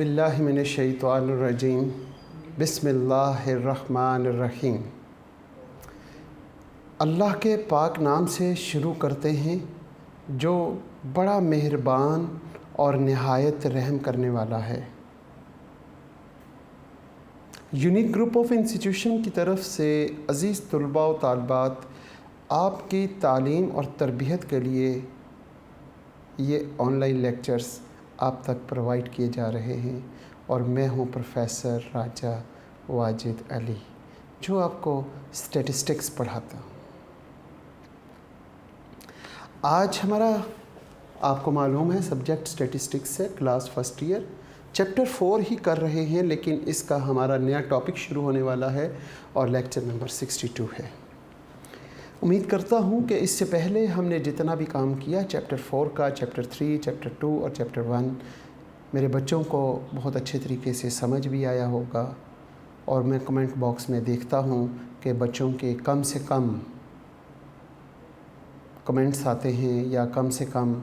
औज़ुबिल्लाहि मिनश्शैतानिर्रजीम बिस्मिल्लाहिर्रहमानिर्रहीम। अल्लाह के पाक नाम से शुरू करते हैं जो बड़ा मेहरबान और नहायत रहम करने वाला है। यूनिक ग्रुप ऑफ इंस्टीट्यूशन की तरफ से अज़ीज़ तलबा व तालिबात, आपकी तालीम और तरबियत के लिए ये ऑनलाइन लेक्चर्स आप तक प्रोवाइड किए जा रहे हैं और मैं हूँ प्रोफेसर राजा वाजिद अली, जो आपको स्टैटिस्टिक्स पढ़ाता हूँ। आज हमारा, आपको मालूम है, सब्जेक्ट स्टैटिस्टिक्स है, क्लास फर्स्ट ईयर, चैप्टर 4 ही कर रहे हैं, लेकिन इसका हमारा नया टॉपिक शुरू होने वाला है और लेक्चर नंबर 62 है। उम्मीद करता हूँ कि इससे पहले हमने जितना भी काम किया चैप्टर 4 का, चैप्टर 3, चैप्टर 2 और चैप्टर 1, मेरे बच्चों को बहुत अच्छे तरीके से समझ भी आया होगा। और मैं कमेंट बॉक्स में देखता हूँ कि बच्चों के कम से कम कमेंट्स आते हैं या कम से कम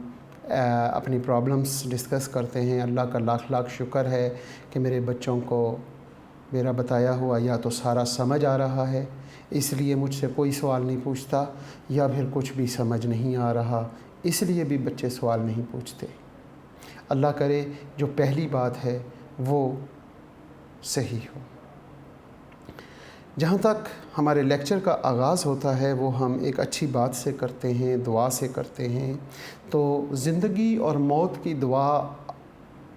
अपनी प्रॉब्लम्स डिस्कस करते हैं। अल्लाह का लाख लाख शुक्र है कि मेरे बच्चों को मेरा बताया हुआ या तो सारा समझ आ रहा है, इसलिए मुझसे कोई सवाल नहीं पूछता, या फिर कुछ भी समझ नहीं आ रहा, इसलिए भी बच्चे सवाल नहीं पूछते। अल्लाह करे जो पहली बात है वो सही हो। जहाँ तक हमारे लेक्चर का आगाज़ होता है वो हम एक अच्छी बात से करते हैं, दुआ से करते हैं। तो ज़िंदगी और मौत की दुआ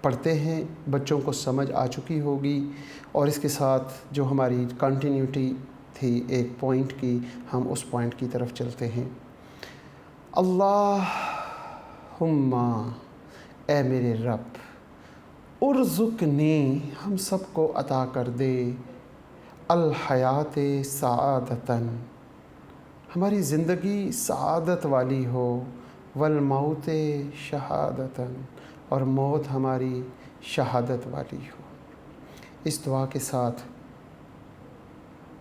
पढ़ते हैं, बच्चों को समझ आ चुकी होगी, और इसके साथ जो हमारी कंटिन्यूटी थी एक पॉइंट की, हम उस पॉइंट की तरफ चलते हैं। अल्लाहुम्मा, ए मेरे रब, उर्ज़ुक़नी, हम सबको अता कर दे, अल हयात सआदतन, हमारी ज़िंदगी सआदत वाली हो, वल मौत शहादतन, और मौत हमारी शहादत वाली हो। इस दुआ के साथ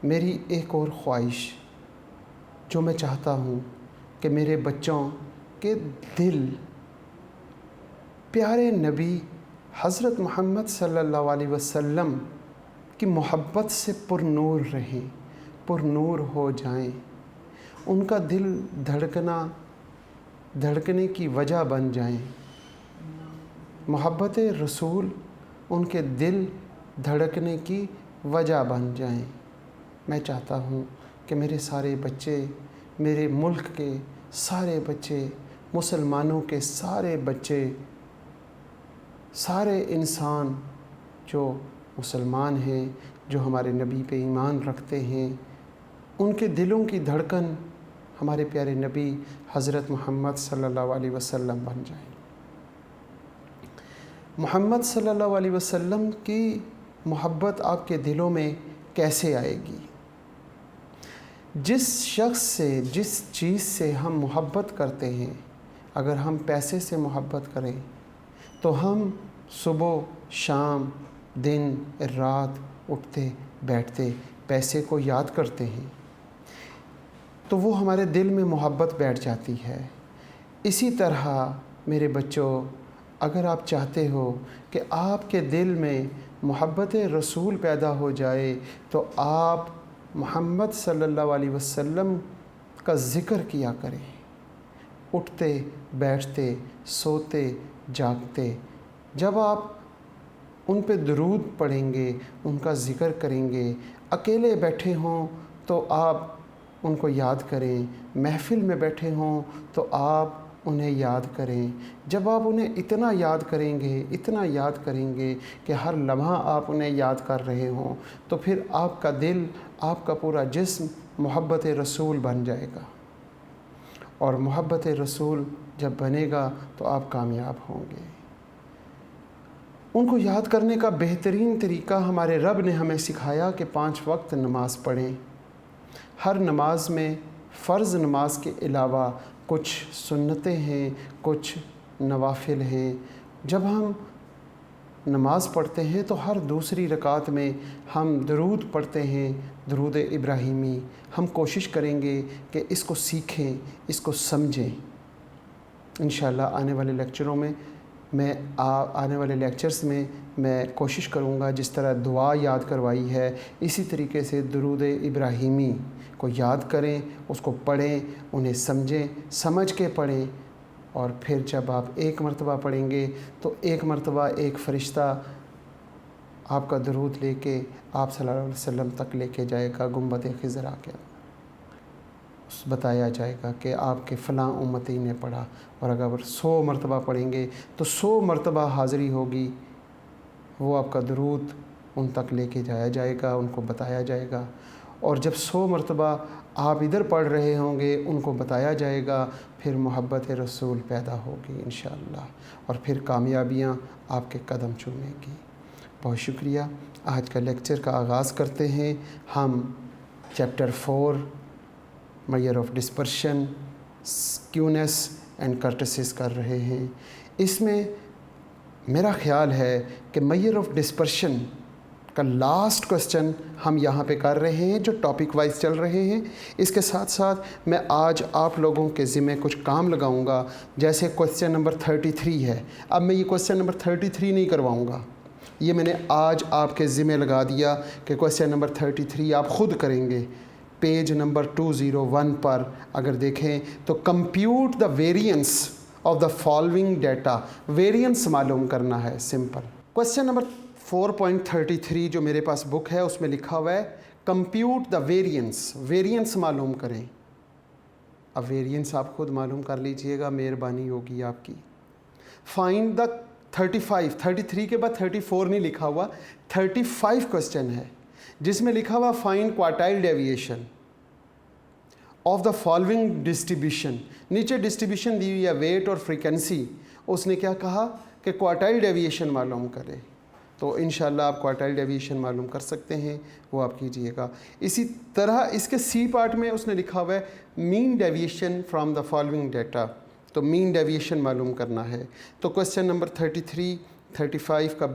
मेरी एक और ख्वाहिश, जो मैं चाहता हूँ कि मेरे बच्चों के दिल प्यारे नबी हज़रत मोहम्मद सल्लल्लाहु अलैहि वसल्लम की मोहब्बत से पुरनूर रहें, पुरनूर हो जाएं। उनका दिल धड़कने की वजह बन जाएं। मोहब्बत रसूल उनके दिल धड़कने की वजह बन जाएं। मैं चाहता हूँ कि मेरे सारे बच्चे, मेरे मुल्क के सारे बच्चे, मुसलमानों के सारे बच्चे, सारे इंसान जो मुसलमान हैं, जो हमारे नबी पे ईमान रखते हैं, उनके दिलों की धड़कन हमारे प्यारे नबी हज़रत मोहम्मद सल्लल्लाहु अलैहि वसल्लम बन जाए। मोहम्मद सल्लल्लाहु अलैहि वसल्लम की मोहब्बत आपके दिलों में कैसे आएगी? जिस शख्स से, जिस चीज़ से हम मोहब्बत करते हैं, अगर हम पैसे से मोहब्बत करें तो हम सुबह शाम दिन रात उठते बैठते पैसे को याद करते हैं, तो वो हमारे दिल में मोहब्बत बैठ जाती है। इसी तरह मेरे बच्चों, अगर आप चाहते हो कि आपके दिल में मोहब्बत रसूल पैदा हो जाए, तो आप मोहम्मद सल्लल्लाहु अलैहि वसल्लम का ज़िक्र किया करें। उठते बैठते सोते जागते जब आप उन पे दुरूद पढ़ेंगे, उनका ज़िक्र करेंगे, अकेले बैठे हों तो आप उनको याद करें, महफ़िल में बैठे हों तो आप उन्हें याद करें। जब आप उन्हें इतना याद करेंगे, इतना याद करेंगे कि हर लम्हा आप उन्हें याद कर रहे हों, तो फिर आपका दिल, आपका पूरा जिस्म मोहब्बत रसूल बन जाएगा। और मोहब्बत रसूल जब बनेगा तो आप कामयाब होंगे। उनको याद करने का बेहतरीन तरीका हमारे रब ने हमें सिखाया कि 5 वक्त नमाज़ पढ़ें। हर नमाज में फ़र्ज़ नमाज के अलावा कुछ सुन्नतें हैं, कुछ नवाफिल हैं। जब हम नमाज़ पढ़ते हैं तो हर दूसरी रकात में हम दरूद पढ़ते हैं, दरूद इब्राहिमी। हम कोशिश करेंगे कि इसको सीखें, इसको समझें। इंशाअल्लाह आने वाले लेक्चरों में मैं आने वाले लेक्चर्स में मैं कोशिश करूँगा जिस तरह दुआ याद करवाई है इसी तरीके से दुरूद इब्राहीमी को याद करें, उसको पढ़ें, उन्हें समझें, समझ के पढ़ें। और फिर जब आप एक मरतबा पढ़ेंगे तो एक मरतबा एक फ़रिश्ता आपका दुरूद लेके आप सल्लल्लाहु अलैहि वसल्लम तक लेके जाएगा। गुंबद खिज़रा के बताया जाएगा कि आपके फ़लाँ उम्मती ने पढ़ा, और अगर 100 मरतबा पढ़ेंगे तो 100 मरतबा हाज़िरी होगी, वो आपका दुरूद उन तक लेके जाया जाएगा, उनको बताया जाएगा। और जब 100 मरतबा आप इधर पढ़ रहे होंगे उनको बताया जाएगा, फिर मोहब्बत रसूल पैदा होगी इंशाअल्लाह, और फिर कामयाबियाँ आपके कदम चूमेंगी। बहुत शुक्रिया। आज का लेक्चर का आगाज़ करते हैं। हम chapter 4 measure of dispersion, skewness and kurtosis कर रहे हैं। इसमें मेरा ख्याल है कि मेजर ऑफ डिस्पर्शन का लास्ट क्वेश्चन हम यहाँ पे कर रहे हैं जो टॉपिक वाइज चल रहे हैं। इसके साथ साथ मैं आज आप लोगों के ज़िम्मे कुछ काम लगाऊंगा, जैसे क्वेश्चन नंबर 33 है। अब मैं ये क्वेश्चन नंबर 33 नहीं करवाऊंगा, ये मैंने आज आपके ज़िम्मे लगा दिया कि क्वेश्चन नंबर 33 आप ख़ुद करेंगे। पेज नंबर 201 पर अगर देखें तो compute the variance of the following data, variance मालूम करना है, सिंपल। क्वेश्चन नंबर 4.33 जो मेरे पास बुक है उसमें लिखा हुआ है कंप्यूट द वेरिएंस, वेरिएंस मालूम करें। अब वेरिएंस आप खुद मालूम कर लीजिएगा, मेहरबानी होगी आपकी। फाइंड द 33 के बाद 34 नहीं लिखा हुआ, 35 क्वेश्चन है जिसमें लिखा हुआ find quartile deviation of the following distribution. नीचे डिस्ट्रीब्यूशन दी हुई है वेट और फ्रीक्वेंसी, उसने क्या कहा कि क्वार्टाइल डेविएशन मालूम करें। तो इंशाल्लाह आप क्वार्टाइल डेविएशन मालूम कर सकते हैं, वो आप कीजिएगा। इसी तरह इसके सी पार्ट में उसने लिखा हुआ है mean deviation from the following data, तो मीन डेविएशन मालूम करना है। तो क्वेश्चन नंबर 33, 35 का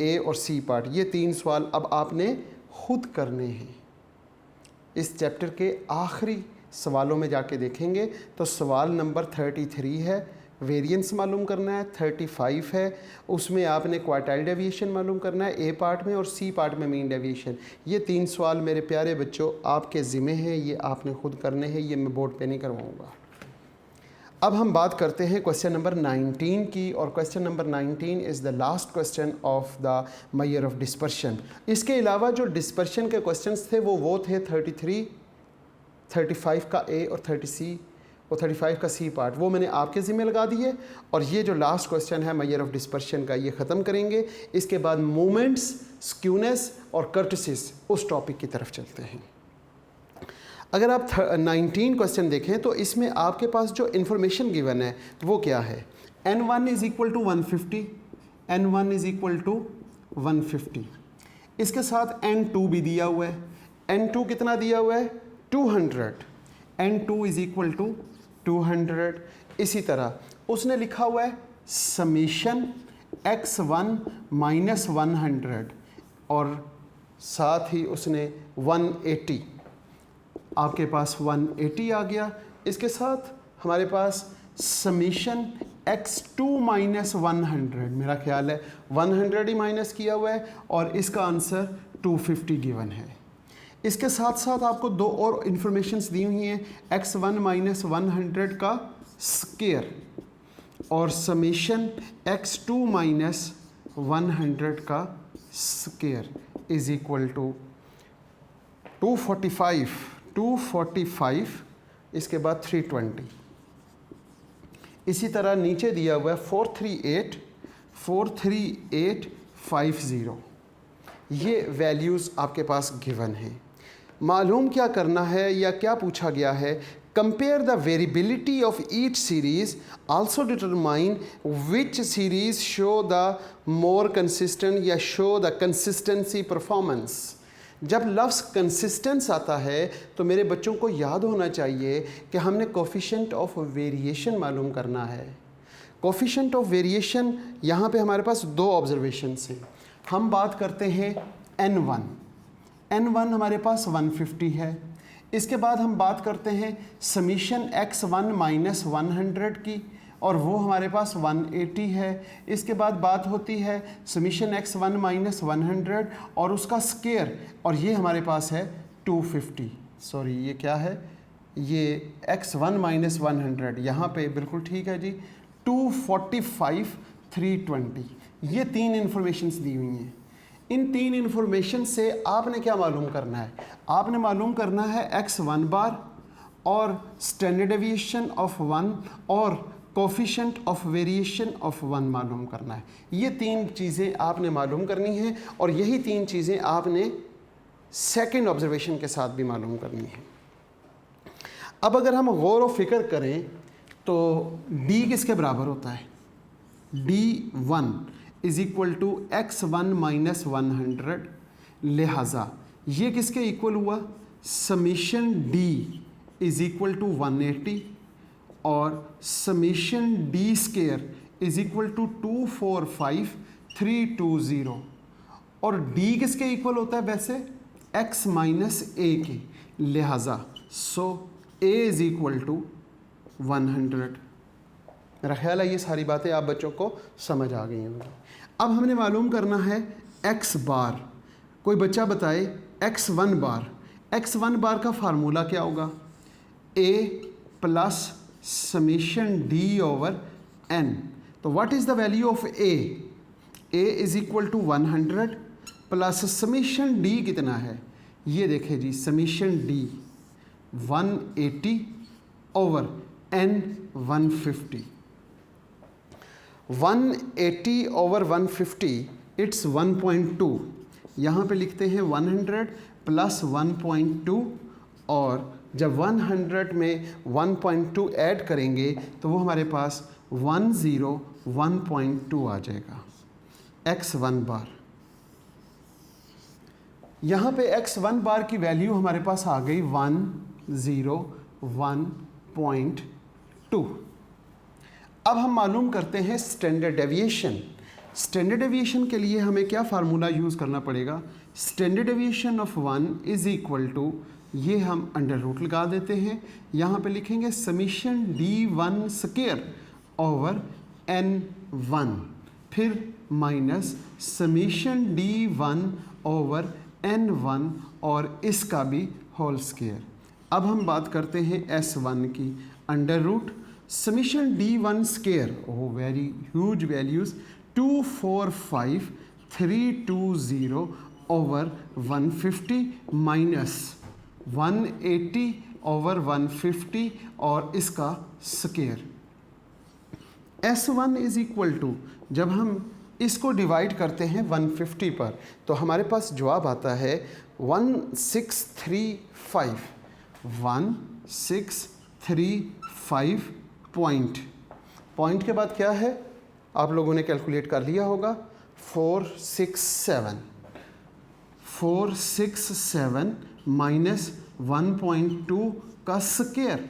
ए और सी पार्ट, ये 3 सवाल अब आपने खुद करने हैं। इस चैप्टर के आखिरी सवालों में जाके देखेंगे तो सवाल नंबर 33 है, वेरिएंस मालूम करना है। 35 है, उसमें आपने क्वार्टाइल डेविएशन मालूम करना है ए पार्ट में, और सी पार्ट में मीन डेविएशन। ये 3 सवाल मेरे प्यारे बच्चों आपके ज़िम्मे हैं, ये आपने खुद करने हैं, ये मैं बोर्ड पे नहीं करवाऊँगा। अब हम बात करते हैं क्वेश्चन नंबर 19 की, और question number 19 is the last question of the major of dispersion. इसके अलावा जो डिस्पर्शन के क्वेश्चंस थे वो थे 33, 35 का ए और 35 का सी पार्ट, वो मैंने आपके ज़िम्मे लगा दिए। और ये जो लास्ट क्वेश्चन है मेजर ऑफ डिस्पर्शन का, ये ख़त्म करेंगे। इसके बाद मूवमेंट्स, स्क्यूनेस और कर्टसिस, उस टॉपिक की तरफ चलते हैं। अगर आप 19 क्वेश्चन देखें तो इसमें आपके पास जो इन्फॉर्मेशन गिवन है वो क्या है। n1 is equal to 150, n1 is equal to 150। इसके साथ n2 भी दिया हुआ है, n2 कितना दिया हुआ है 200, n2 इज़ इक्वल टू 200। इसी तरह उसने लिखा हुआ है समीशन x1 माइनस 100, और साथ ही उसने 180, आपके पास 180 आ गया। इसके साथ हमारे पास समीशन x2 माइनस 100, मेरा ख्याल है 100 ही माइनस किया हुआ है, और इसका आंसर 250 गिवन है। इसके साथ साथ आपको 2 और इन्फॉर्मेशंस दी हुई हैं, x1 माइनस 100 का स्क्वायर और समीशन x2 माइनस 100 का स्क्वायर इज इक्वल टू 245, इसके बाद 320। इसी तरह नीचे दिया हुआ है 43850, ये वैल्यूज़ आपके पास गिवन हैं। मालूम क्या करना है या क्या पूछा गया है, compare the variability of each series, also determine which series show the more consistent या शो द कंसिस्टेंसी परफॉर्मेंस। जब लफ्ज़ कंसिस्टेंस आता है तो मेरे बच्चों को याद होना चाहिए कि हमने कोफिशिएंट ऑफ वेरिएशन मालूम करना है। कोफिशिएंट ऑफ वेरिएशन यहाँ पे हमारे पास 2 ऑब्जर्वेशंस हैं। हम बात करते हैं n1 हमारे पास 150 है। इसके बाद हम बात करते हैं समीशन x1 माइनस 100 की, और वो हमारे पास 180 है। इसके बाद बात होती है समीशन x1 माइनस 100 और उसका स्केयर, और ये हमारे पास है 250। सॉरी, ये क्या है, ये x1 माइनस 100 यहाँ पे बिल्कुल ठीक है जी, 245 320। ये 3 इंफॉर्मेशंस दी हुई हैं। इन 3 इंफॉर्मेशन से आपने क्या मालूम करना है, आपने मालूम करना है x1 बार और स्टैंडर्ड डेविएशन ऑफ 1 और कोफिशिएंट ऑफ वेरिएशन ऑफ 1 मालूम करना है। ये 3 चीज़ें आपने मालूम करनी है और यही 3 चीज़ें आपने सेकंड ऑब्जर्वेशन के साथ भी मालूम करनी है। अब अगर हम गौर व फिक्र करें तो d किसके बराबर होता है, d1 is equal to x1 minus 100, लिहाजा ये किसके इक्वल हुआ, summation d is equal to 180 और summation d square is equal to 245320, और d किसके इक्वल होता है वैसे, x माइनस a के, लिहाजा सो a इज इक्वल टू 100। मेरा ख्याल है ये सारी बातें आप बच्चों को समझ आ गई होंगी। अब हमने मालूम करना है x बार। कोई बच्चा बताए x1 बार, x1 बार का फार्मूला क्या होगा, a plus summation d over n। तो what is the value of a is equal to 100 plus summation d कितना है, ये देखें जी, summation d 180 over n 150। 180 over 150 it's 1.2। यहाँ पे लिखते हैं 100 प्लस 1.2, और जब 100 में 1.2 ऐड करेंगे तो वो हमारे पास 101.2 आ जाएगा x1 बार। यहाँ पे x1 बार की वैल्यू हमारे पास आ गई 101.2। अब हम मालूम करते हैं स्टैंडर्ड डेविएशन। स्टैंडर्ड डेविएशन के लिए हमें क्या फार्मूला यूज़ करना पड़ेगा, standard deviation of 1 is equal to, ये हम अंडर रूट लगा देते हैं, यहाँ पे लिखेंगे summation d1 square over n1, फिर minus summation d1 over n1 और इसका भी होल स्क्वायर। अब हम बात करते हैं s1 की, under root summation d1 square, oh very huge values, 245320 over 150 minus 180 over 150 और इसका square. s1 is equal to, जब हम इसको डिवाइड करते हैं 150 पर तो हमारे पास जवाब आता है 1635 पॉइंट के बाद क्या है, आप लोगों ने कैलकुलेट कर लिया होगा, 467 माइनस 1.2 का स्क्वायर।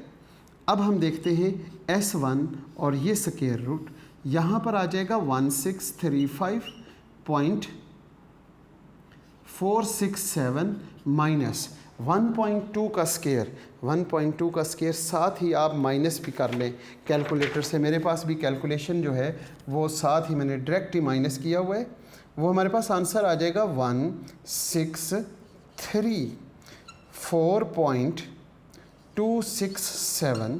अब हम देखते हैं s1 और ये स्क्वायर रूट, यहाँ पर आ जाएगा 1635.467 माइनस 1.2 का स्क्वायर। 1.2 का स्क्वायर साथ ही आप माइनस भी कर लें कैलकुलेटर से, मेरे पास भी कैलकुलेशन जो है वो साथ ही मैंने डायरेक्ट ही माइनस किया हुआ है, वो हमारे पास आंसर आ जाएगा 1634.267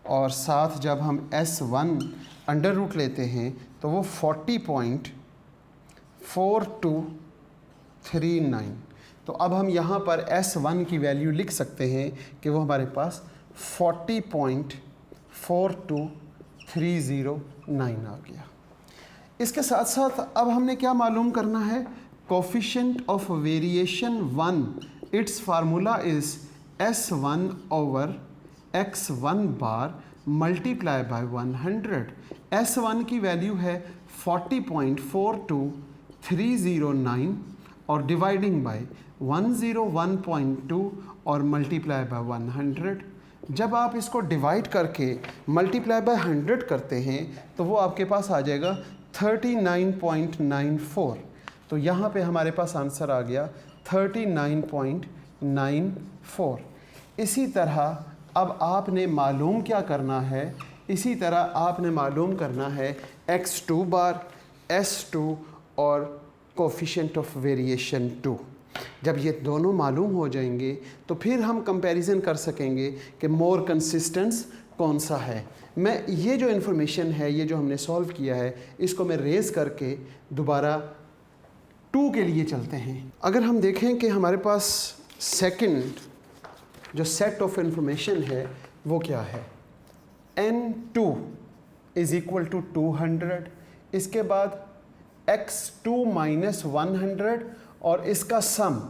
और साथ जब हम s1 अंडर रूट लेते हैं तो वो 40.4239। तो अब हम यहाँ पर s1 की वैल्यू लिख सकते हैं कि वो हमारे पास 40.42309 आ गया। इसके साथ साथ अब हमने क्या मालूम करना है, coefficient of variation 1, it's formula is s1 over x1 bar multiply by 100। s1 की वैल्यू है 40.42309 और डिवाइडिंग बाय 101.2 और मल्टीप्लाई बाय 100। जब आप इसको डिवाइड करके मल्टीप्लाई बाय 100 करते हैं तो वो आपके पास आ जाएगा 39.94। तो यहाँ पे हमारे पास आंसर आ गया 39.94। इसी तरह अब आपने मालूम क्या करना है इसी तरह आपने मालूम करना है x2 बार, S2 और कोफिशिएंट ऑफ वेरिएशन 2। जब ये दोनों मालूम हो जाएंगे तो फिर हम कंपैरिजन कर सकेंगे कि मोर कंसिस्टेंस कौन सा है। मैं ये जो इन्फॉर्मेशन है, ये जो हमने सॉल्व किया है, इसको मैं रेज़ करके दोबारा 2 के लिए चलते हैं। अगर हम देखें कि हमारे पास सेकंड जो सेट ऑफ इंफॉर्मेशन है वो क्या है, N2 इज़ इक्वल टू 200, इसके बाद x2 माइनस 100 और इसका सम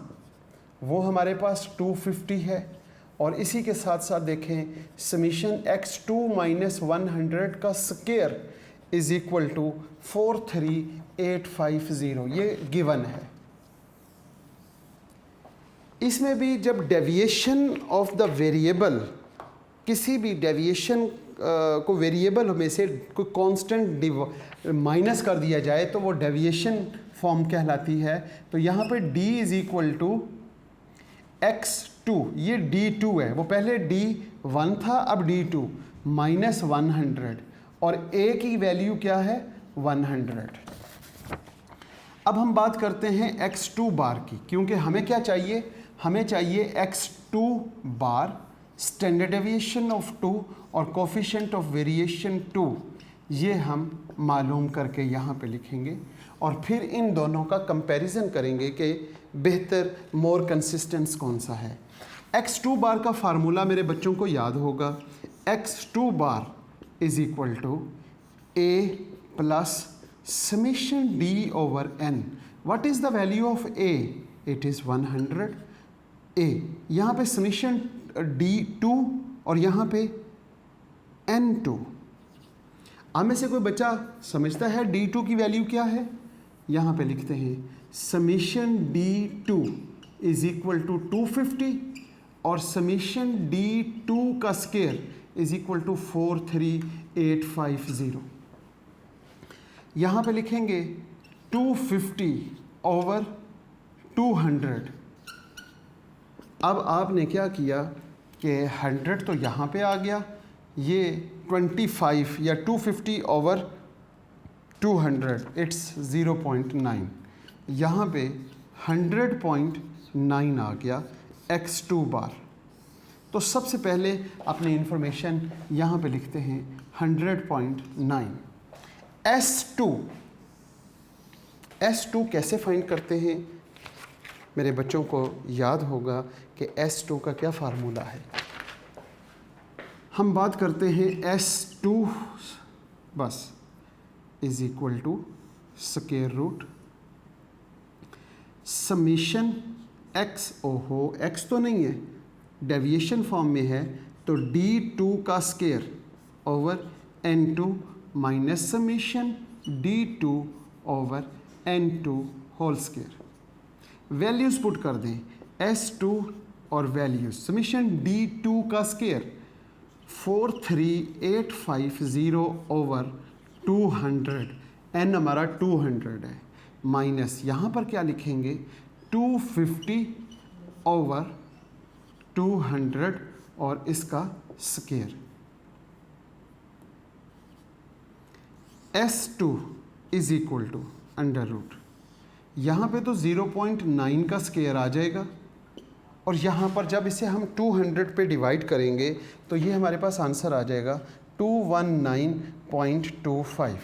वो हमारे पास 250 है। और इसी के साथ साथ देखें समीशन x2 माइनस 100 का स्क्वायर इज़ इक्वल टू 43850, ये गिवन है। इसमें भी जब डेविएशन ऑफ द वेरिएबल, किसी भी डेविएशन को वेरिएबल में से कोई कांस्टेंट माइनस कर दिया जाए तो वो डेविएशन फॉर्म कहलाती है। तो यहाँ पे d is equal to x2, ये d2 है, वो पहले d1 था, अब d2 माइनस 100 और a की वैल्यू क्या है 100। अब हम बात करते हैं x2 बार की, क्योंकि हमें क्या चाहिए, हमें चाहिए x2 bar, standard deviation of 2 और कोफिशिएंट ऑफ वेरिएशन 2, ये हम मालूम करके यहाँ पे लिखेंगे और फिर इन दोनों का कंपैरिजन करेंगे कि बेहतर मोर कंसिस्टेंस कौन सा है। x2 बार का फार्मूला मेरे बच्चों को याद होगा, x2 bar is equal to a plus summation d over n। What is the value of a? It is 100। a यहाँ पे समेशन d2 और यहाँ पे n2। आप में से कोई बच्चा समझता है d2 की वैल्यू क्या है? यहाँ पे लिखते हैं summation d2 is equal to 250 और समेशन d2 का स्क्वायर इज़ इक्वल टू 43850। यहाँ पे लिखेंगे 250 ओवर 200। अब आपने क्या किया कि 100 तो यहाँ पे आ गया, ये 25 या 250 ओवर 200 इट्स 0.9, यहाँ पे 100.9 आ गया x2 बार। तो सबसे पहले अपनी इंफॉर्मेशन यहाँ पे लिखते हैं 100.9। S2 कैसे फाइंड करते हैं? मेरे बच्चों को याद होगा कि S2 का क्या फार्मूला है। हम बात करते हैं S2 बस is equal to square root summation x, ओहो x तो नहीं है, डेविएशन फॉर्म में है, तो d2 का square over n2 minus summation d2 over n2 whole square. Values put कर दें S2 और वैल्यूज़, समेशन d2 का स्क्वायर 43850 ओवर 200, n हमारा 200 है, माइनस यहाँ पर क्या लिखेंगे 250 ओवर 200 और इसका square. S2 is equal to under root, यहाँ पे तो 0.9 का स्क्वायर आ जाएगा और यहाँ पर जब इसे हम 200 पे डिवाइड करेंगे तो ये हमारे पास आंसर आ जाएगा 219.25।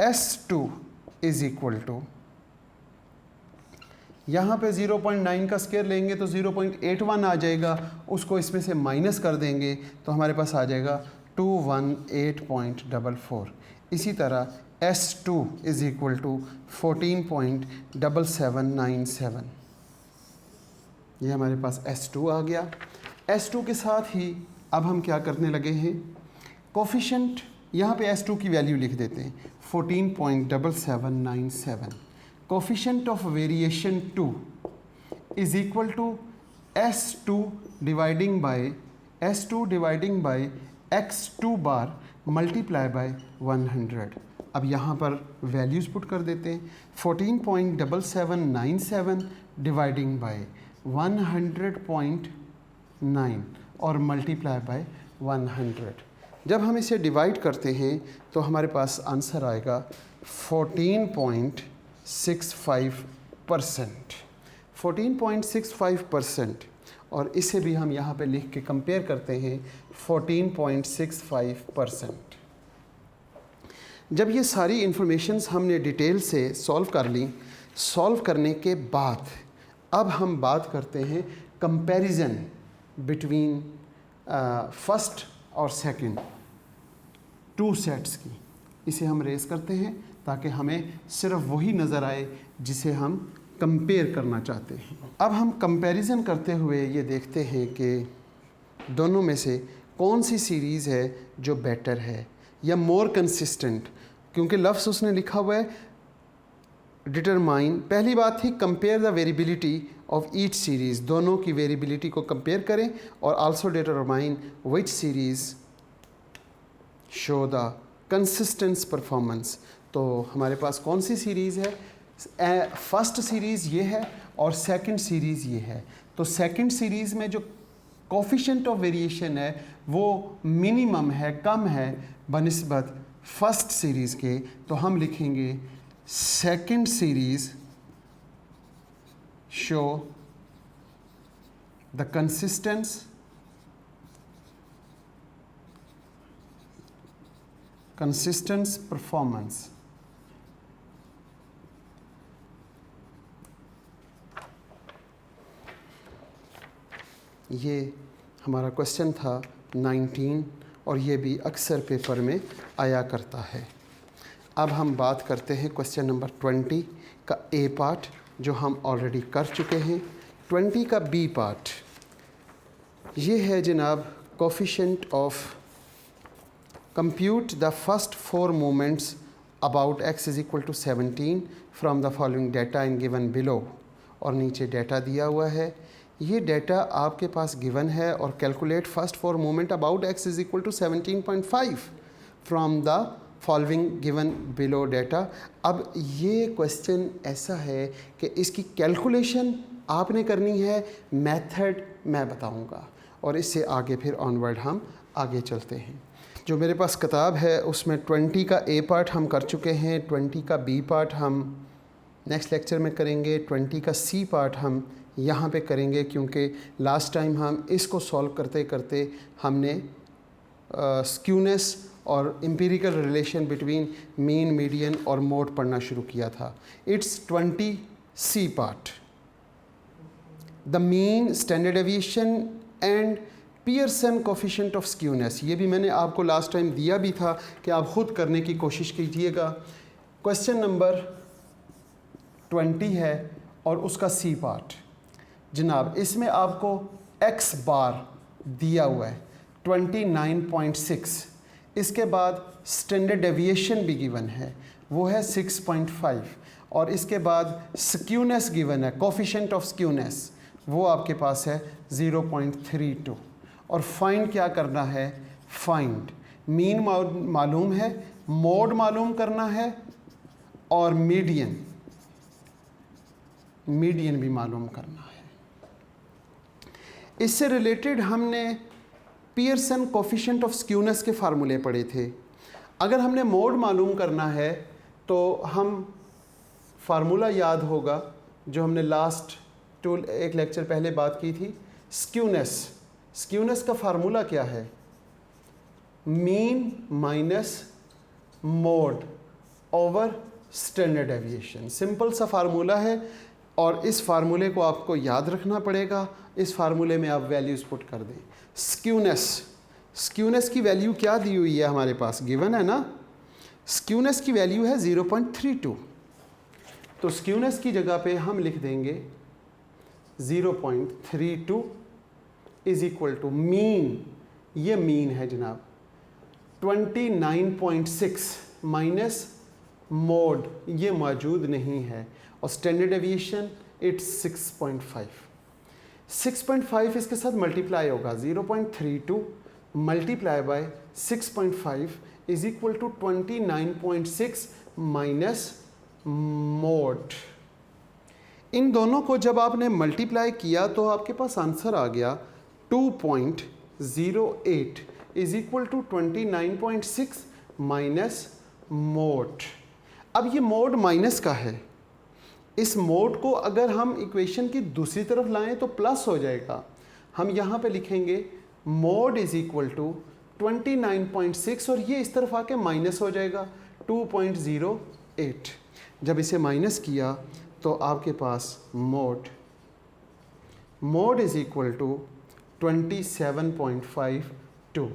S2 इज़ इक्वल टू, यहाँ पे 0.9 का स्क्वायर लेंगे तो 0.81 आ जाएगा, उसको इसमें से माइनस कर देंगे तो हमारे पास आ जाएगा 218.44। इसी तरह S2 इज़ इक्वल टू 14.7797, ये हमारे पास S2 आ गया। S2 के साथ ही अब हम क्या करने लगे हैं, कोफिशिएंट, यहाँ पे S2 की वैल्यू लिख देते हैं 14.7797। Coefficient of variation 2 is equal to S2 dividing by x2 bar multiply by 100। अब यहाँ पर वैल्यूज़ पुट कर देते हैं 14.7797 डिवाइडिंग बाय 100.9 और मल्टीप्लाई बाय 100। जब हम इसे डिवाइड करते हैं तो हमारे पास आंसर आएगा 14.65%। 14.65%, और इसे भी हम यहाँ पे लिख के कंपेयर करते हैं 14.65%। जब ये सारी इंफॉर्मेशंस हमने डिटेल से सॉल्व कर ली, सॉल्व करने के बाद अब हम बात करते हैं कंपैरिजन बिटवीन फर्स्ट और सेकंड टू सेट्स की। इसे हम रेस करते हैं ताकि हमें सिर्फ वही नज़र आए जिसे हम कंपेयर करना चाहते हैं। अब हम कंपैरिजन करते हुए ये देखते हैं कि दोनों में से कौन सी सीरीज़ है जो बेटर है या मोर कंसिस्टेंट, क्योंकि लफ्ज़ उसने लिखा हुआ है डिटरमाइन। पहली बात थी compare the variability of each series, दोनों की वेरिएबिलिटी को कंपेयर करें, और also determine which series show the consistence performance. तो हमारे पास कौन सी सीरीज़ है? फर्स्ट सीरीज़ ये है और सेकंड सीरीज़ ये है। तो सेकंड सीरीज़ में जो कोफिशिएंट ऑफ वेरिएशन है वो मिनिमम है, कम है बनिस्बत फर्स्ट सीरीज़ के। तो हम लिखेंगे second series show the consistence performance. ये हमारा क्वेश्चन था 19 और ये भी अक्सर पेपर में आया करता है। अब हम बात करते हैं क्वेश्चन नंबर 20 का ए पार्ट, जो हम ऑलरेडी कर चुके हैं। 20 का बी पार्ट ये है जनाब, coefficient of compute the first 4 moments about x is equal to 17 from the following data in given below. और नीचे डाटा दिया हुआ है, ये डाटा आपके पास गिवन है, और calculate first 4 moment about x is equal to 17.5 from the following given below data. अब ये क्वेश्चन ऐसा है कि इसकी कैलकुलेशन आपने करनी है, मेथड मैं बताऊंगा, और इससे आगे फिर ऑनवर्ड हम आगे चलते हैं। जो मेरे पास किताब है उसमें 20 का ए पार्ट हम कर चुके हैं, 20 का बी पार्ट हम नेक्स्ट लेक्चर में करेंगे, 20 का सी पार्ट हम यहाँ पे करेंगे, क्योंकि लास्ट टाइम हम इसको सॉल्व करते करते हमने स्क्यूनेस और empirical relation between mean, median और मोड पढ़ना शुरू किया था। It's 20 C part, the mean, standard deviation and Pearson coefficient of skewness. ये भी मैंने आपको लास्ट टाइम दिया भी था कि आप ख़ुद करने की कोशिश कीजिएगा। क्वेश्चन नंबर 20 है और उसका सी पार्ट जनाब, इसमें आपको x बार दिया हुआ है 29.6, इसके बाद स्टैंडर्ड डेविएशन भी गिवन है, वो है 6.5, और इसके बाद स्क्यूनेस गिवन है, कोफिशिएंट ऑफ स्क्यूनेस वो आपके पास है 0.32, और फाइंड क्या करना है? फाइंड मीन मालूम है, मोड मालूम करना है, और मीडियन भी मालूम करना है। इससे रिलेटेड हमने पियर्सन कोफिशिएंट ऑफ स्क्यूनेस के फार्मूले पढ़े थे। अगर हमने मोड मालूम करना है तो हम फार्मूला याद होगा जो हमने लास्ट एक लेक्चर पहले बात की थी, स्क्यूनेस का फार्मूला क्या है? Mean minus mode over standard deviation. Simple सा फार्मूला है, और इस फार्मूले को आपको याद रखना पड़ेगा। इस फार्मूले में आप वैल्यूज़ पुट कर दें। स्क्यूनेस की वैल्यू क्या दी हुई है हमारे पास? गिवन है ना, स्क्यूनेस की वैल्यू है 0.32, तो स्क्यूनेस की जगह पे हम लिख देंगे 0.32 इज इक्वल टू मीन, ये मीन है जनाब, 29.6 माइनस मोड, ये मौजूद नहीं है, और स्टैंडर्ड डेविएशन इट्स 6.5 इसके साथ मल्टीप्लाई होगा, 0.32 multiply by 6.5 is equal to 29.6 minus mode. इन दोनों को जब आपने मल्टीप्लाई किया तो आपके पास आंसर आ गया 2.8 2.08 is equal to 29.6 minus mode. अब ये मोड माइनस का है, इस मोड को अगर हम इक्वेशन की दूसरी तरफ लाएं तो प्लस हो जाएगा। हम यहाँ पे लिखेंगे मोड इज इक्वल टू 29.6 और ये इस तरफ आके माइनस हो जाएगा 2.08। जब इसे माइनस किया तो आपके पास मोड इज इक्वल टू 27.52,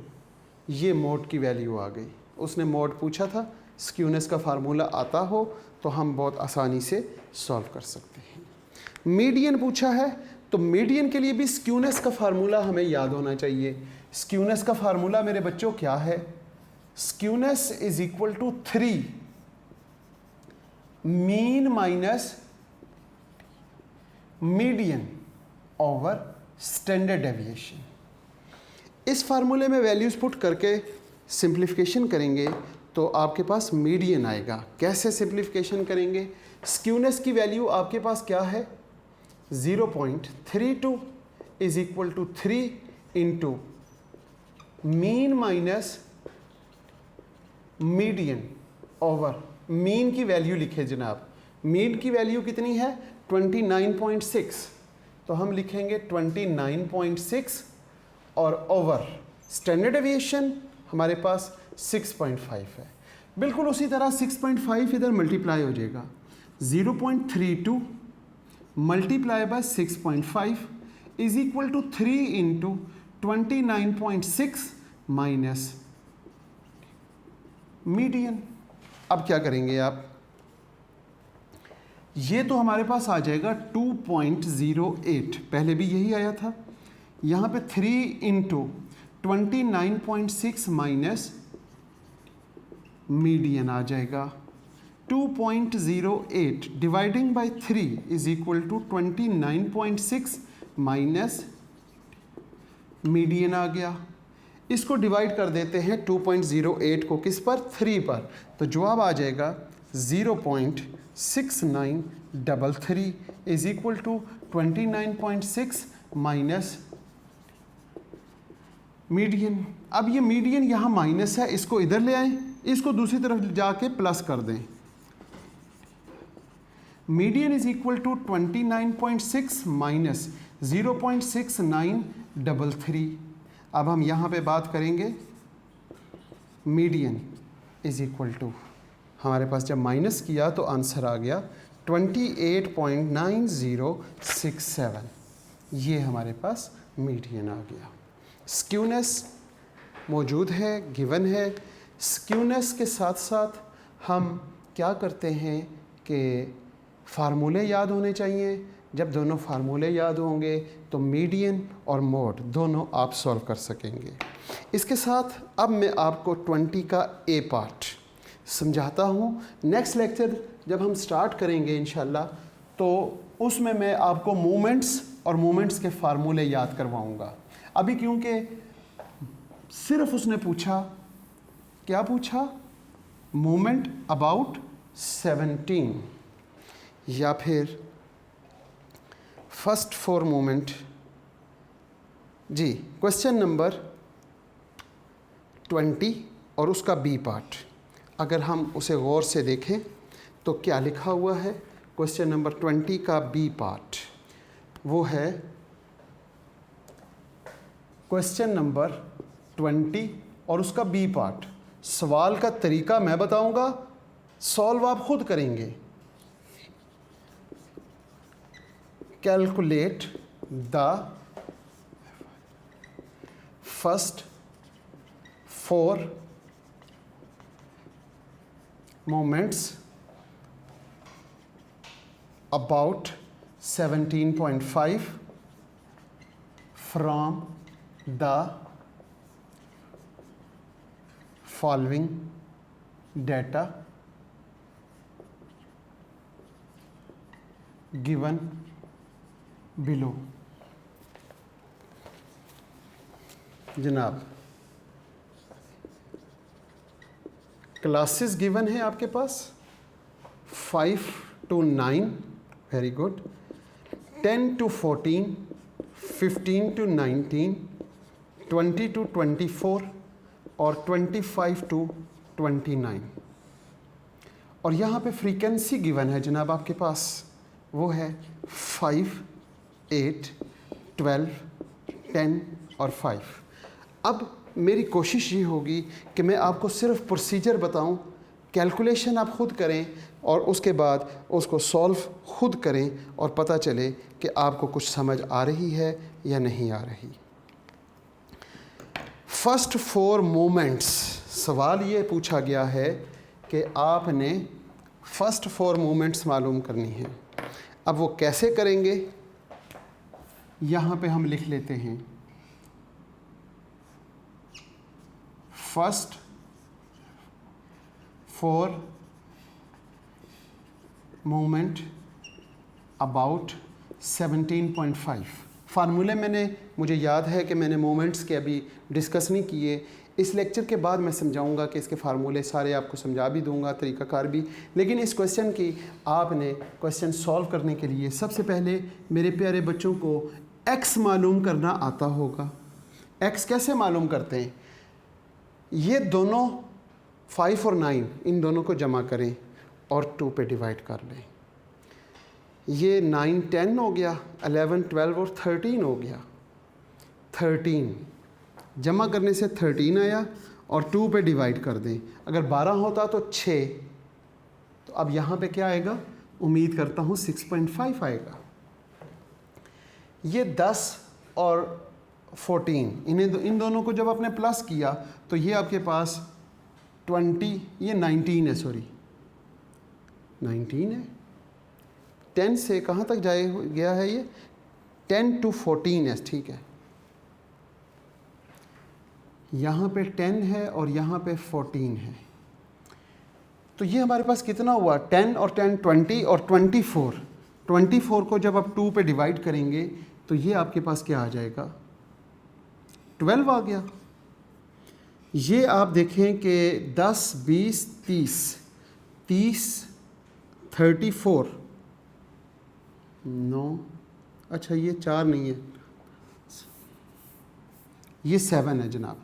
ये मोड की वैल्यू आ गई। उसने मोड पूछा था, स्क्यूनेस का फार्मूला आता हो तो हम बहुत आसानी से सॉल्व कर सकते हैं। मीडियन पूछा है तो मीडियन के लिए भी स्क्यूनेस का फार्मूला हमें याद होना चाहिए। स्क्यूनेस का फार्मूला मेरे बच्चों क्या है? Skewness is equal to 3 mean minus median over standard deviation. इस फार्मूले में वैल्यूज पुट करके सिंप्लीफिकेशन करेंगे तो आपके पास मीडियन आएगा। कैसे सिंप्लीफिकेशन करेंगे? स्क्यूनेस की वैल्यू आपके पास क्या है? 0.32 is equal to 3 into mean minus median over, mean की वैल्यू लिखे जनाब। मीन की वैल्यू कितनी है? 29.6, तो हम लिखेंगे 29.6 और ओवर स्टैंडर्ड डेविएशन हमारे पास 6.5 है। बिल्कुल उसी तरह 6.5 इधर मल्टीप्लाई हो जाएगा। 0.32 multiply by 6.5 is equal to 3 into 29.6 minus median. अब क्या करेंगे आप? ये तो हमारे पास आ जाएगा 2.08, पहले भी यही आया था। यहाँ पे 3 इंटू 29.6 माइनस मीडियन आ जाएगा 2.08 dividing by 3 is equal to 29.6 minus median आ गया। इसको डिवाइड कर देते हैं 2.08 को किस पर? 3 पर, तो जवाब आ जाएगा 0.6933 is equal to 29.6 minus median. अब ये मीडियन यहाँ माइनस है, इसको इधर ले आएं, इसको दूसरी तरफ जाके प्लस कर दें। Median is equal to 29.6 minus 0.6933। अब हम यहाँ पे बात करेंगे मीडियन इज इक्वल टू, हमारे पास जब माइनस किया तो आंसर आ गया 28.9067। ये हमारे पास मीडियन आ गया। स्क्यूनेस मौजूद है, गिवन है। स्क्यूनेस के साथ साथ हम क्या करते हैं कि फार्मूले याद होने चाहिए। जब दोनों फार्मूले याद होंगे तो मीडियन और मोड दोनों आप सॉल्व कर सकेंगे। इसके साथ अब मैं आपको 20 का ए पार्ट समझाता हूँ। नेक्स्ट लेक्चर जब हम स्टार्ट करेंगे इंशाल्लाह तो उसमें मैं आपको मूवमेंट्स और मूवमेंट्स के फार्मूले याद करवाऊँगा। अभी क्योंकि सिर्फ उसने पूछा, क्या पूछा? मूवमेंट अबाउट 17 या फिर फर्स्ट 4 मूवमेंट। जी, क्वेश्चन नंबर 20 और उसका बी पार्ट अगर हम उसे गौर से देखें तो क्या लिखा हुआ है? क्वेश्चन नंबर 20 का बी पार्ट वो है क्वेश्चन नंबर 20 और उसका बी पार्ट। सवाल का तरीका मैं बताऊंगा, सॉल्व आप खुद करेंगे। Calculate the first 4 moments about 17.5 from the following data given below। जनाब क्लासेस गिवन है आपके पास 5 to 9, very good, 10 to 14, 15 to 19, 20 to 24 और 25 to 29। और यहाँ पे फ्रीक्वेंसी गिवन है जनाब आपके पास, वो है 5, 8, 12, 10 और 5। अब मेरी कोशिश ये होगी कि मैं आपको सिर्फ प्रोसीजर बताऊं, कैलकुलेशन आप ख़ुद करें और उसके बाद उसको सॉल्व खुद करें और पता चले कि आपको कुछ समझ आ रही है या नहीं आ रही। फर्स्ट 4 मोमेंट्स, सवाल ये पूछा गया है कि आपने फर्स्ट 4 मोमेंट्स मालूम करनी है। अब वो कैसे करेंगे, यहाँ पे हम लिख लेते हैं फर्स्ट 4 मोमेंट अबाउट 17.5। फार्मूले मुझे याद है कि मैंने मोमेंट्स के अभी डिस्कस नहीं किए। इस लेक्चर के बाद मैं समझाऊंगा कि इसके फार्मूले सारे आपको समझा भी दूंगा, तरीक़ाकार भी। लेकिन इस क्वेश्चन की आपने क्वेश्चन सॉल्व करने के लिए सबसे पहले मेरे प्यारे बच्चों को x मालूम करना आता होगा। x कैसे मालूम करते हैं, ये दोनों 5 और 9 इन दोनों को जमा करें और 2 पे डिवाइड कर लें। ये 9, 10 हो गया, 11, 12 और 13 हो गया। 13 जमा करने से 13 आया और 2 पे डिवाइड कर दें। अगर 12 होता तो 6, तो अब यहाँ पे क्या आएगा, उम्मीद करता हूँ 6.5 आएगा। ये 10 और 14 इन दोनों को जब आपने प्लस किया तो ये आपके पास 20, ये 19 है, सॉरी 19 है। 10 से कहाँ तक गया है, ये 10 to 14 है, ठीक है। यहाँ पे 10 है और यहाँ पे 14 है, तो ये हमारे पास कितना हुआ, 10 और 10 20 और 24। 24 को जब आप 2 पे डिवाइड करेंगे तो ये आपके पास क्या आ जाएगा, 12 आ गया। ये आप देखें कि 10, 20, 30, 34, 9, अच्छा ये 4 नहीं है, ये 7 है जनाब,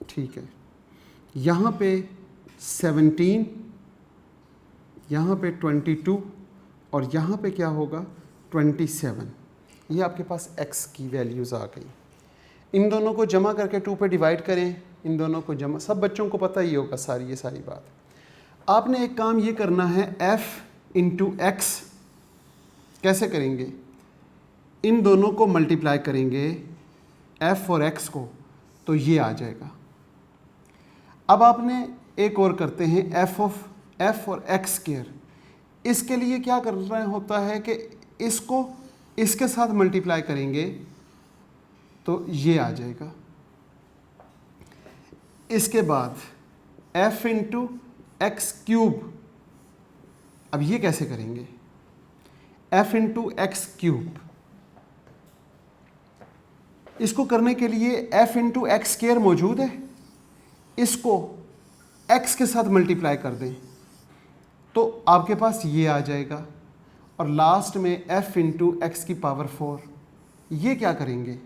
ठीक है। यहाँ पे 17, यहाँ पे 22 और यहाँ पे क्या होगा 27। ये आपके पास x की वैल्यूज़ आ गई। इन दोनों को जमा करके 2 पे डिवाइड करें, इन दोनों को जमा, सब बच्चों को पता ही होगा ये सारी बात। आपने एक काम ये करना है, f इंटू एक्स कैसे करेंगे, इन दोनों को मल्टीप्लाई करेंगे f और x को, तो ये आ जाएगा। अब आपने एक और करते हैं, f और x स्क्वायर। इसके लिए क्या करना होता है कि इसको इसके साथ मल्टीप्लाई करेंगे तो ये आ जाएगा। इसके बाद f इंटू एक्स क्यूब, अब ये कैसे करेंगे, f इंटू एक्स क्यूब। इसको करने के लिए f इंटू एक्स स्क्वायर मौजूद है, इसको x के साथ मल्टीप्लाई कर दें तो आपके पास ये आ जाएगा। और लास्ट में f इंटू एक्स की पावर 4। ये क्या करेंगे,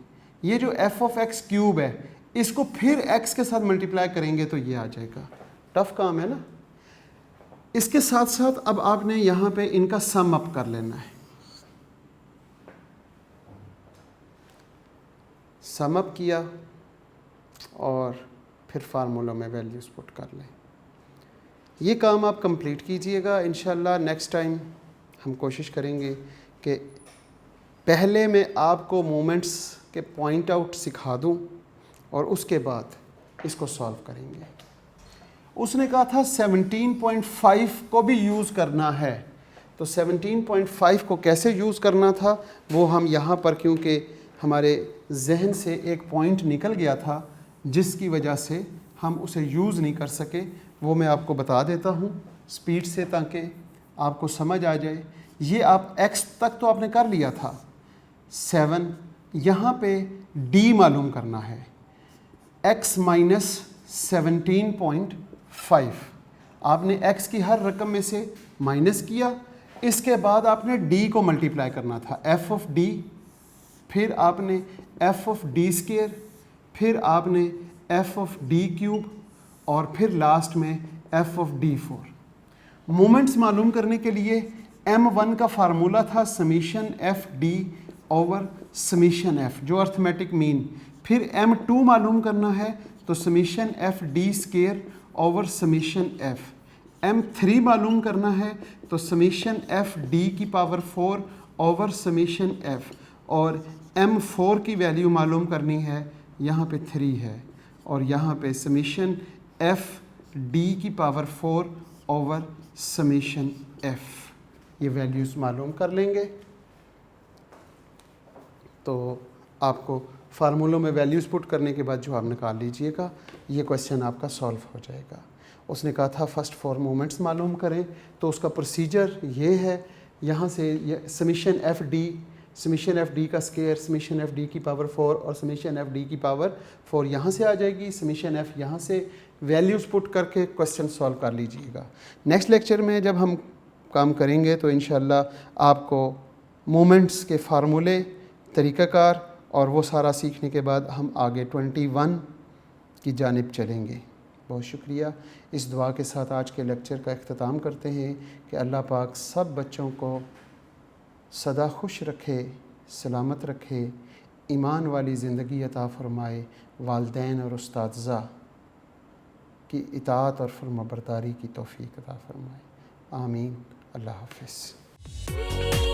ये जो f ऑफ एक्स क्यूब है इसको फिर x के साथ मल्टीप्लाई करेंगे तो ये आ जाएगा। टफ काम है ना। इसके साथ साथ अब आपने यहाँ पे इनका सम अप कर लेना है। सम अप किया और फिर फार्मूला में वैल्यूज़ पुट कर लें। ये काम आप कंप्लीट कीजिएगा। इंशाल्लाह नेक्स्ट टाइम हम कोशिश करेंगे कि पहले मैं आपको मोमेंट्स के पॉइंट आउट सिखा दूं और उसके बाद इसको सॉल्व करेंगे। उसने कहा था 17.5 को भी यूज़ करना है, तो 17.5 को कैसे यूज़ करना था वो हम यहाँ पर, क्योंकि हमारे जहन से एक पॉइंट निकल गया था जिसकी वजह से हम उसे यूज़ नहीं कर सके, वो मैं आपको बता देता हूँ स्पीड से ताकि आपको समझ आ जाए। ये आप x तक तो आपने कर लिया था 7, यहाँ पे d मालूम करना है, x माइनस 17.5। आपने x की हर रकम में से माइनस किया, इसके बाद आपने d को मल्टीप्लाई करना था, f ऑफ d, फिर आपने f ऑफ d स्क्वायर, फिर आपने एफ ऑफ डी क्यूब और फिर लास्ट में एफ ऑफ डी 4। मोमेंट्स मालूम करने के लिए m1 का फार्मूला था summation F D over summation F, जो अर्थमेटिक मीन। फिर m2 मालूम करना है तो summation F D square over summation F. m3 मालूम करना है तो समीशन एफ डी की पावर 4 ओवर समीशन एफ। और m4 की वैल्यू मालूम करनी है, यहाँ पे 3 है और यहाँ पे समीशन एफ डी की पावर 4 ओवर समीशन एफ। ये वैल्यूज़ मालूम कर लेंगे तो आपको फार्मूलों में वैल्यूज़ पुट करने के बाद जवाब निकाल लीजिएगा। ये क्वेश्चन आपका सॉल्व हो जाएगा। उसने कहा था फर्स्ट 4 मोमेंट्स मालूम करें, तो उसका प्रोसीजर ये है। यहाँ से समीशन एफ डी का स्केयर समीशन एफ डी की पावर 4 और समीशन एफ डी की पावर 4 यहाँ से आ जाएगी, समीशन एफ यहाँ से वैल्यूज़ पुट करके क्वेश्चन सॉल्व कर लीजिएगा। नेक्स्ट लेक्चर में जब हम काम करेंगे तो इंशाल्लाह आपको मोमेंट्स के फार्मूले, तरीक़ाकार और वो सारा सीखने के बाद हम आगे 21 की जानिब चलेंगे। बहुत शुक्रिया। इस दुआ के साथ आज के लेक्चर का इख्तिताम करते हैं कि अल्लाह पाक सब बच्चों को सदा खुश रखे, सलामत रखे, ईमान वाली ज़िंदगी अता फ़रमाए, वालिदैन और उस्ताज़ा की इताअत और फर्माबरदारी की तौफ़ीक़ अता फ़रमाए। आमीन। अल्लाह हाफ़िज़।